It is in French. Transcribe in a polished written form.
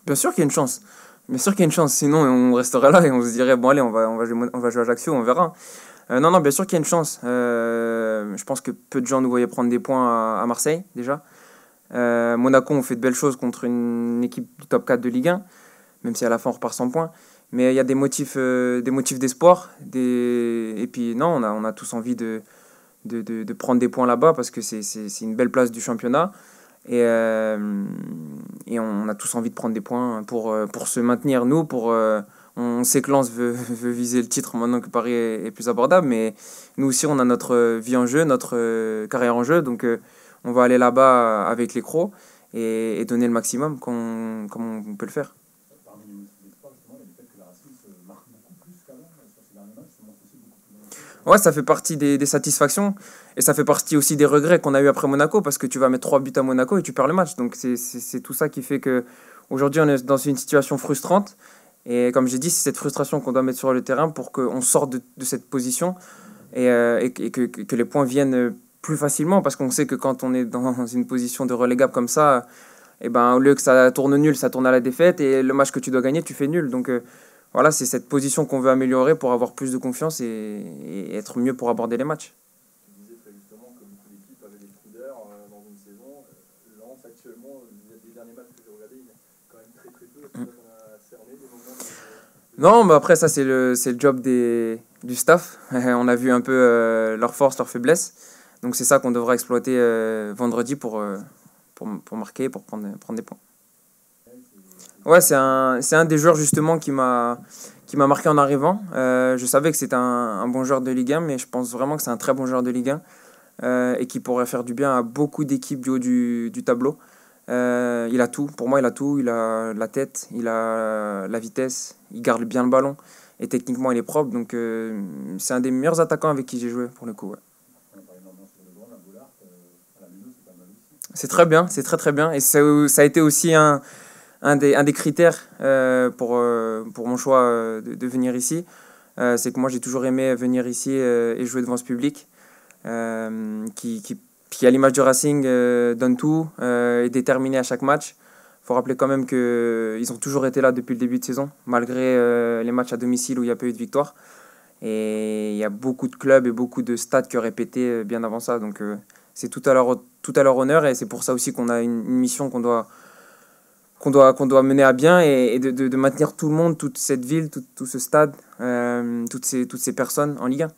Bien sûr qu'il y a une chance. Bien sûr qu'il y a une chance. Sinon, on resterait là et on se dirait, bon, allez, on va jouer à Ajaccio, on verra. Non, non, bien sûr qu'il y a une chance. Je pense que peu de gens nous voyaient prendre des points à Marseille, déjà. Monaco, on fait de belles choses contre une équipe du top 4 de Ligue 1, même si à la fin on repart sans points. Mais il y a des motifs d'espoir. Et puis, non, on a tous envie de prendre des points là-bas parce que c'est une belle place du championnat. Et on a tous envie de prendre des points pour se maintenir, nous. On sait que Lens veut viser le titre maintenant que Paris est plus abordable, mais nous aussi, on a notre vie en jeu, notre carrière en jeu. Donc, on va aller là-bas avec les crocs et donner le maximum comme on peut le faire. Parmi les motifs d'espoir, justement, il y a le fait que la Racing se marque beaucoup plus qu'avant sur ces derniers matchs, se montre aussi beaucoup plus dangereux. Ouais, ça fait partie des satisfactions et ça fait partie aussi des regrets qu'on a eu après Monaco parce que tu vas mettre 3 buts à Monaco et tu perds le match. Donc c'est tout ça qui fait que aujourd'hui on est dans une situation frustrante et comme j'ai dit, c'est cette frustration qu'on doit mettre sur le terrain pour qu'on sorte de cette position et que les points viennent plus facilement parce qu'on sait que quand on est dans une position de relégable comme ça, et ben, au lieu que ça tourne nul, ça tourne à la défaite et le match que tu dois gagner, tu fais nul. Donc voilà, c'est cette position qu'on veut améliorer pour avoir plus de confiance et être mieux pour aborder les matchs. Tu disais très justement que beaucoup d'équipes avaient des trous d'air dans une saison. Lens, actuellement, les derniers matchs que j'ai regardés, il y a quand même très très peu. Est-ce que tu as cerné des moments Non, mais après, ça, c'est le job du staff. On a vu un peu leurs forces, leurs faiblesses. Donc c'est ça qu'on devra exploiter vendredi pour marquer, pour prendre des points. Ouais, c'est un des joueurs justement qui m'a marqué en arrivant. Je savais que c'était un bon joueur de Ligue 1, mais je pense vraiment que c'est un très bon joueur de Ligue 1 et qui pourrait faire du bien à beaucoup d'équipes du haut du tableau. Il a tout, pour moi il a tout, il a la tête, il a la vitesse, il garde bien le ballon et techniquement il est propre. Donc c'est un des meilleurs attaquants avec qui j'ai joué pour le coup. Ouais. on parle énormément sur le droit, la Bollard, à la Méno, c'est pas mal aussi. C'est très bien, c'est très très bien. Et ça a été aussi un des critères pour mon choix de venir ici. C'est que moi j'ai toujours aimé venir ici et jouer devant ce public qui à l'image du Racing donne tout, est déterminé à chaque match. Il faut rappeler quand même qu'ils ont toujours été là depuis le début de saison, malgré les matchs à domicile où il n'y a pas eu de victoire. Et il y a beaucoup de clubs et beaucoup de stades qui auraient pété bien avant ça. Donc c'est tout à leur honneur et c'est pour ça aussi qu'on a une mission qu'on doit mener à bien et de maintenir tout le monde, toute cette ville, tout ce stade, toutes ces personnes en Ligue 1.